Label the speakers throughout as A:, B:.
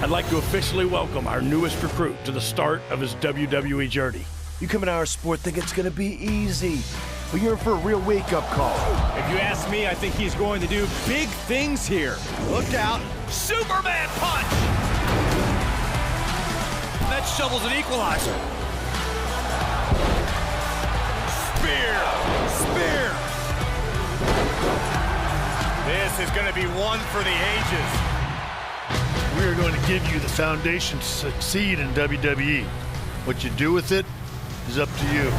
A: I'd like to officially welcome our newest recruit to the start of his WWE journey.
B: You come into our sport think it's gonna be easy, but you're in for a real wake-up call.
C: If you ask me, I think he's going to do big things here. Look out. Superman punch! That shovel's an equalizer. Spear! Spear! This is going to be one for the ages.
D: We are going to give you the foundation to succeed in WWE. What you do with it is up to you.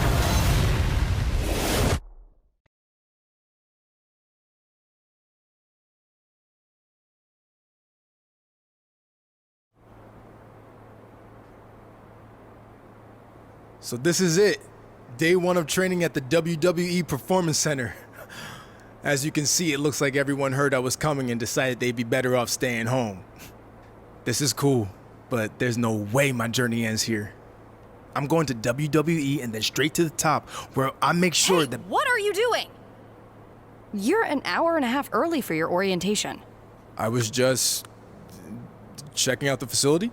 E: So this is it. Day one of training at the WWE Performance Center. As you can see, it looks like everyone heard I was coming and decided they'd be better off staying home. This is cool, but there's no way my journey ends here. I'm going to WWE and then straight to the top, where I make sure that—
F: What are you doing? You're an hour and a half early for your orientation.
E: I was just checking out the facility.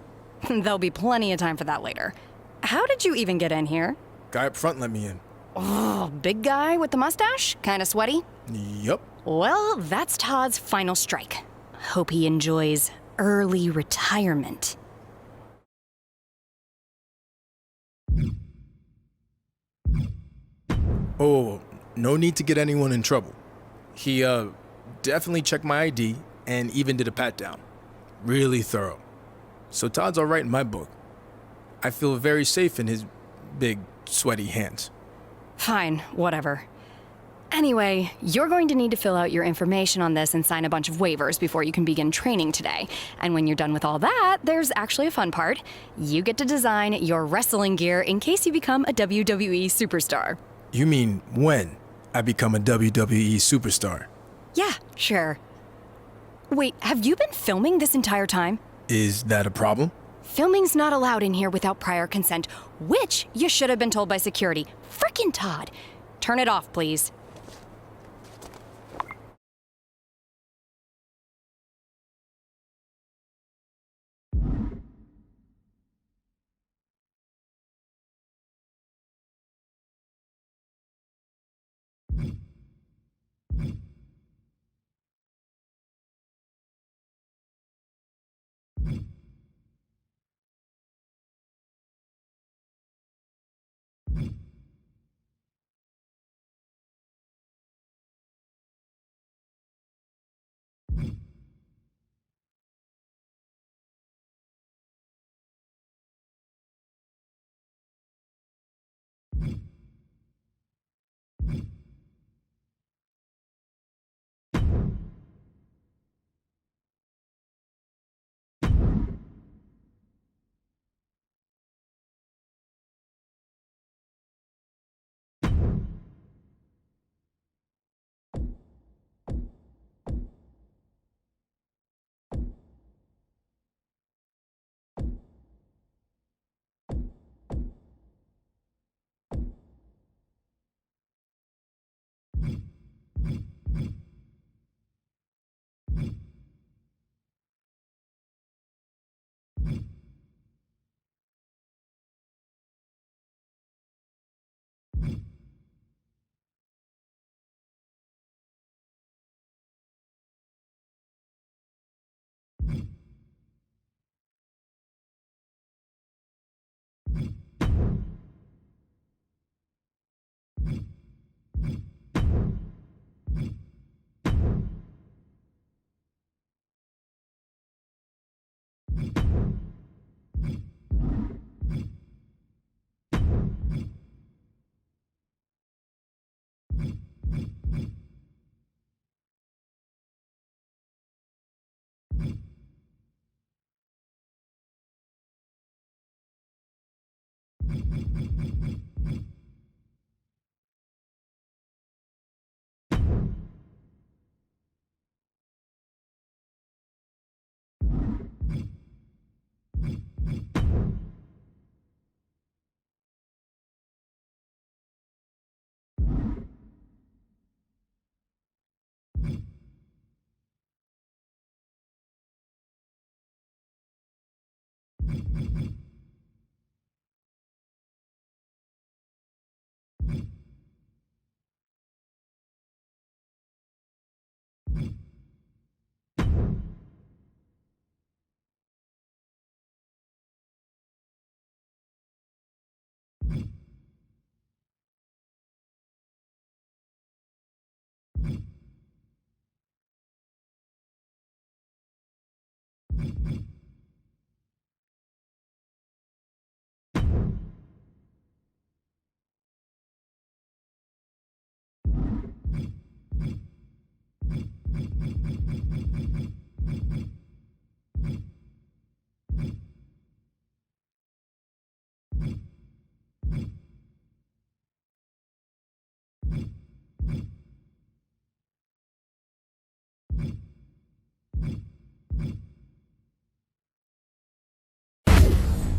F: There'll be plenty of time for that later. How did you even get in here?
E: Guy up front let me in.
F: Oh, big guy with the mustache? Kinda sweaty?
E: Yup.
F: Well, that's Todd's final strike. Hope he enjoys early retirement.
E: Oh, no need to get anyone in trouble. He, definitely checked my ID and even did a pat-down. Really thorough. So Todd's all right in my book. I feel very safe in his big, sweaty hands.
F: Fine, whatever. Anyway, you're going to need to fill out your information on this and sign a bunch of waivers before you can begin training today. And when you're done with all that, there's actually a fun part. You get to design your wrestling gear in case you become a WWE superstar.
E: You mean when I become a WWE superstar?
F: Yeah, sure. Wait, have you been filming this entire time?
E: Is that a problem?
F: Filming's not allowed in here without prior consent, which you should have been told by security. Frickin' Todd. Turn it off, please.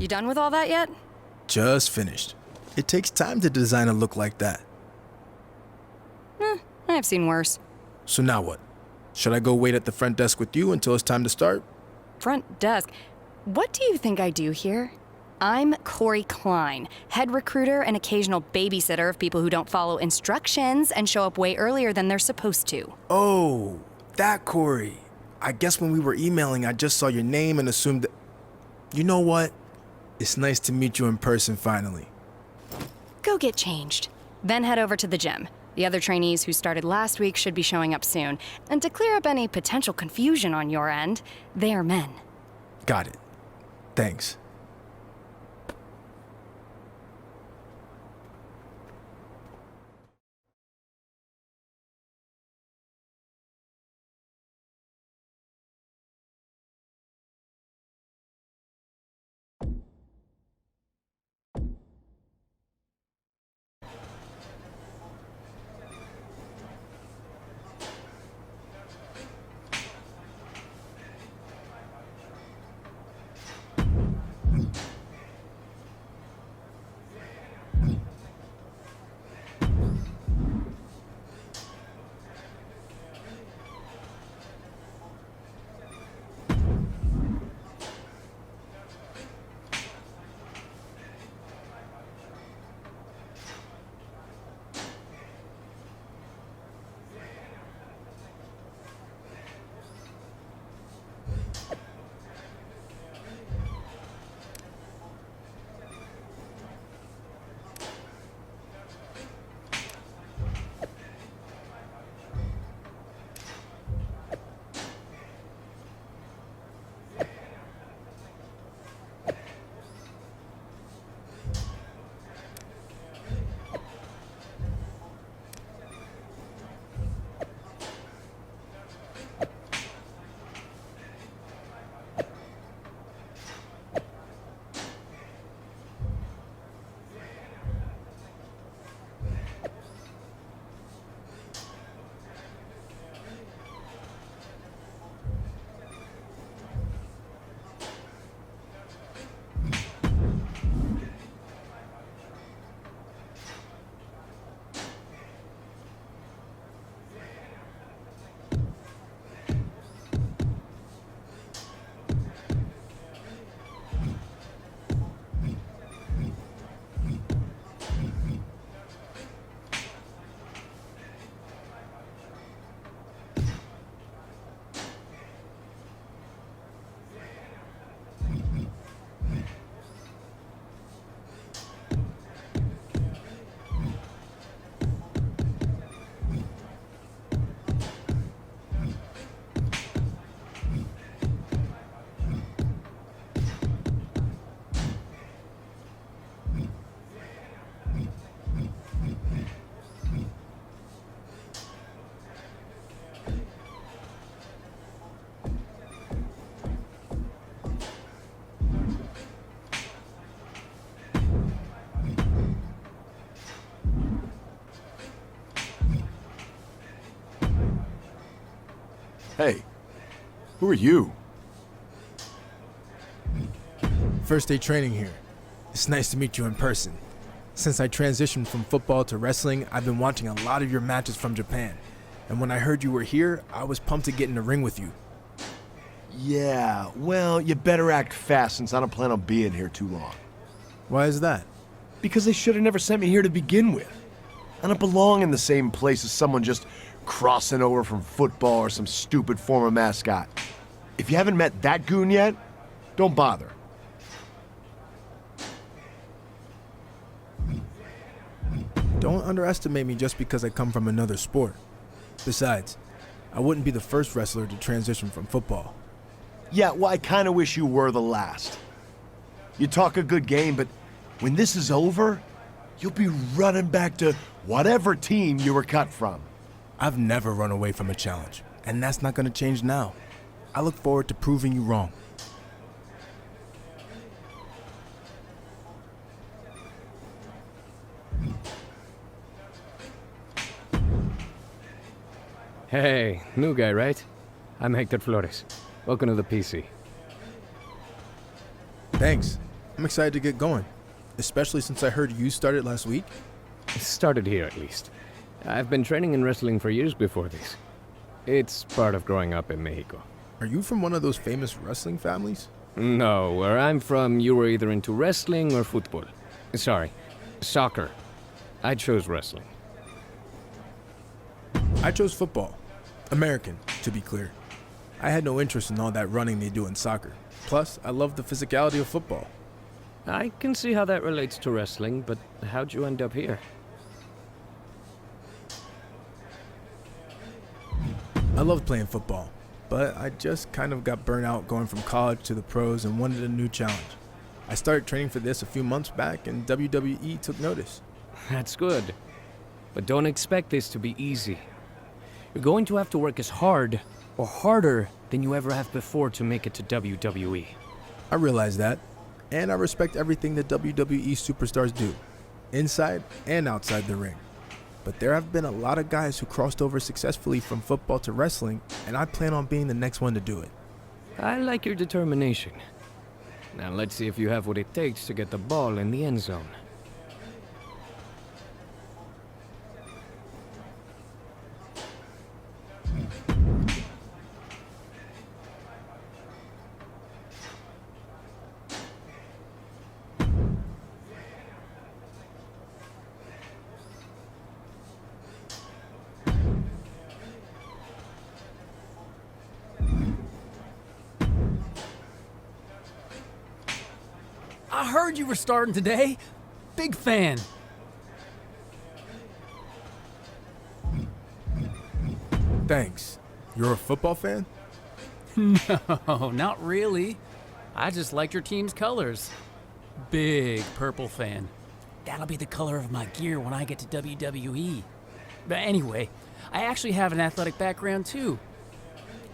F: You done with all that yet?
E: Just finished. It takes time to design a look like that.
F: I've seen worse.
E: So now what? Should I go wait at the front desk with you until it's time to start?
F: Front desk. What do you think I do here? I'm Corey Klein, head recruiter and occasional babysitter of people who don't follow instructions and show up way earlier than they're supposed to.
E: Oh, that Corey. I guess when we were emailing, I just saw your name and assumed that... You know what? It's nice to meet you in person finally.
F: Go get changed. Then head over to the gym. The other trainees who started last week should be showing up soon. And to clear up any potential confusion on your end, they are men.
E: Got it. Thanks.
B: Hey, who are you?
E: First day training here. It's nice to meet you in person. Since I transitioned from football to wrestling, I've been watching a lot of your matches from Japan. And when I heard you were here, I was pumped to get in the ring with you.
B: Yeah, well, you better act fast since I don't plan on being here too long.
E: Why is that?
B: Because they should have never sent me here to begin with. I don't belong in the same place as someone just crossing over from football or some stupid former mascot. If you haven't met that goon yet, don't bother.
E: Don't underestimate me just because I come from another sport. Besides, I wouldn't be the first wrestler to transition from football.
B: Yeah, well, I kind of wish you were the last. You talk a good game, but when this is over, you'll be running back to whatever team you were cut from.
E: I've never run away from a challenge, and that's not going to change now. I look forward to proving you wrong.
G: Hey, new guy, right? I'm Hector Flores. Welcome to the PC.
E: Thanks. I'm excited to get going, especially since I heard you started last week.
G: Started here, at least. I've been training in wrestling for years before this. It's part of growing up in Mexico.
E: Are you from one of those famous wrestling families?
G: No, where I'm from, you were either into wrestling or football. Sorry, soccer. I chose wrestling.
E: I chose football. American, to be clear. I had no interest in all that running they do in soccer. Plus, I love the physicality of football.
G: I can see how that relates to wrestling, but how'd you end up here?
E: I love playing football, but I just kind of got burnt out going from college to the pros and wanted a new challenge. I started training for this a few months back, and WWE took notice.
G: That's good. But don't expect this to be easy. You're going to have to work as hard, or harder, than you ever have before to make it to WWE.
E: I realize that, and I respect everything that WWE superstars do, inside and outside the ring. But there have been a lot of guys who crossed over successfully from football to wrestling, and I plan on being the next one to do it.
G: I like your determination. Now let's see if you have what it takes to get the ball in the end zone.
H: I heard you were starting today. Big fan.
E: Thanks. You're a football fan?
H: No, not really. I just liked your team's colors. Big purple fan. That'll be the color of my gear when I get to WWE. But anyway, I actually have an athletic background too.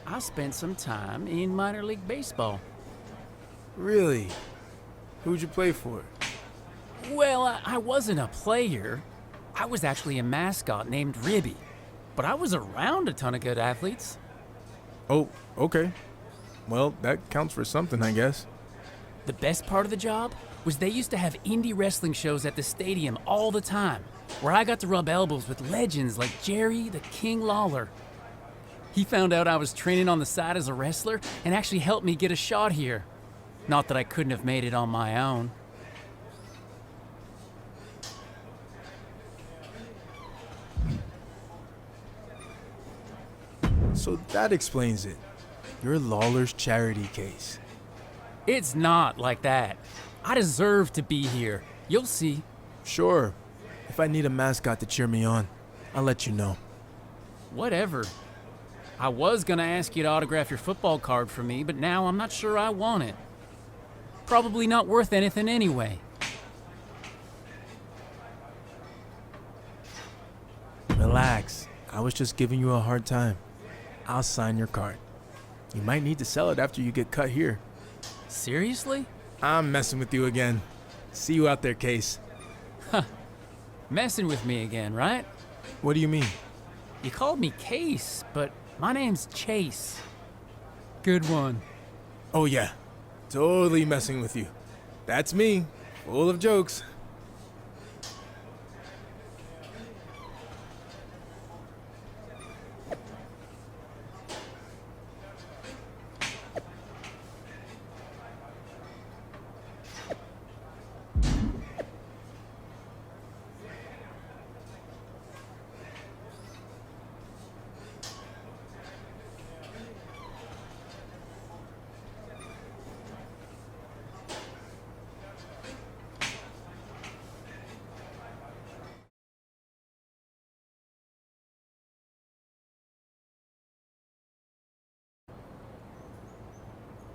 H: I spent some time in minor league baseball.
E: Really? Who'd you play for?
H: Well, I wasn't a player. I was actually a mascot named Ribby. But I was around a ton of good athletes.
E: Oh, okay. Well, that counts for something, I guess.
H: The best part of the job was they used to have indie wrestling shows at the stadium all the time, where I got to rub elbows with legends like Jerry the King Lawler. He found out I was training on the side as a wrestler and actually helped me get a shot here. Not that I couldn't have made it on my own.
E: So that explains it. You're Lawler's charity case.
H: It's not like that. I deserve to be here. You'll see.
E: Sure. If I need a mascot to cheer me on, I'll let you know.
H: Whatever. I was gonna ask you to autograph your football card for me, but now I'm not sure I want it. Probably not worth anything anyway.
E: Relax. I was just giving you a hard time. I'll sign your card. You might need to sell it after you get cut here.
H: Seriously?
E: I'm messing with you again. See you out there, Case.
H: Messing with me again, right?
E: What do you mean?
H: You called me Case, but my name's Chase. Good one.
E: Oh yeah, totally messing with you. That's me, full of jokes.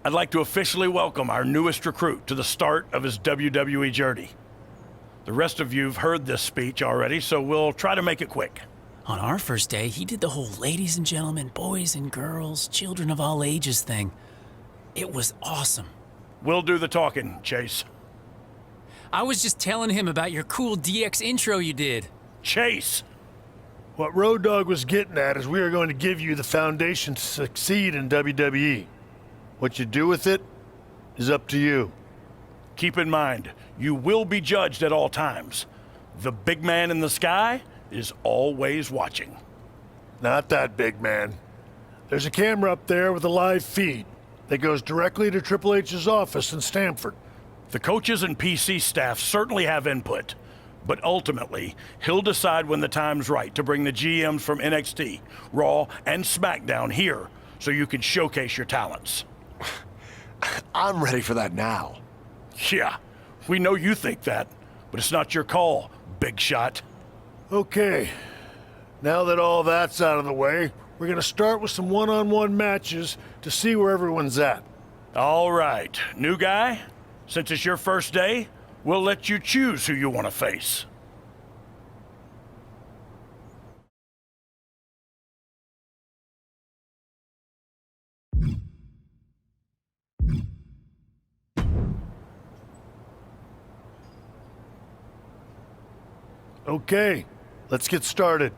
A: I'd like to officially welcome our newest recruit to the start of his WWE journey. The rest of you've heard this speech already, so we'll try to make it quick.
H: On our first day, he did the whole ladies and gentlemen, boys and girls, children of all ages thing. It was awesome.
A: We'll do the talking, Chase.
H: I was just telling him about your cool DX intro you did.
A: Chase!
D: What Road Dogg was getting at is we are going to give you the foundation to succeed in WWE. What you do with it is up to you.
A: Keep in mind, you will be judged at all times. The big man in the sky is always watching.
D: Not that big man. There's a camera up there with a live feed that goes directly to Triple H's office in Stamford.
A: The coaches and PC staff certainly have input, but ultimately, he'll decide when the time's right to bring the GMs from NXT, Raw, and SmackDown here so you can showcase your talents.
B: I'm ready for that now.
A: Yeah, we know you think that, but it's not your call, big shot.
D: Okay, now that all that's out of the way, we're gonna start with some one-on-one matches to see where everyone's at.
A: All right, new guy, since it's your first day, we'll let you choose who you want to face.
D: Okay, let's get started.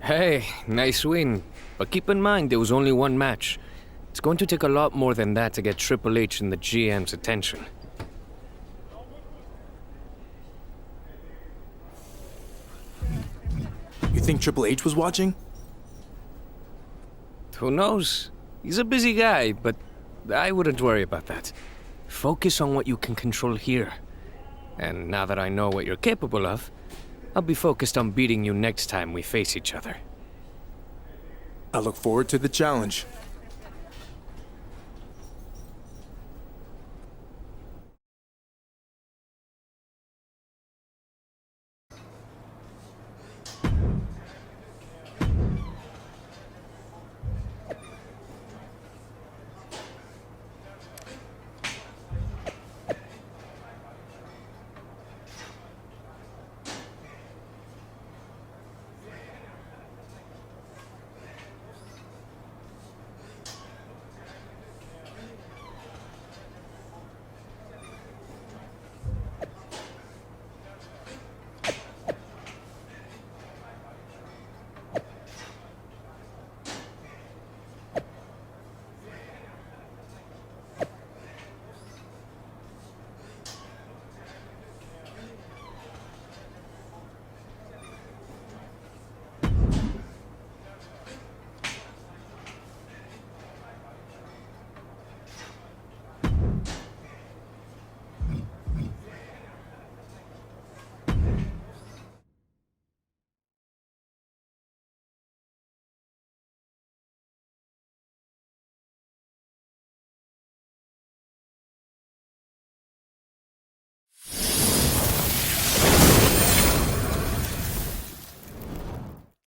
G: Hey, nice win. But keep in mind there was only one match. It's going to take a lot more than that to get Triple H and the GM's attention.
E: You think Triple H was watching?
G: Who knows? He's a busy guy, but I wouldn't worry about that. Focus on what you can control here. And now that I know what you're capable of, I'll be focused on beating you next time we face each other.
E: I look forward to the challenge.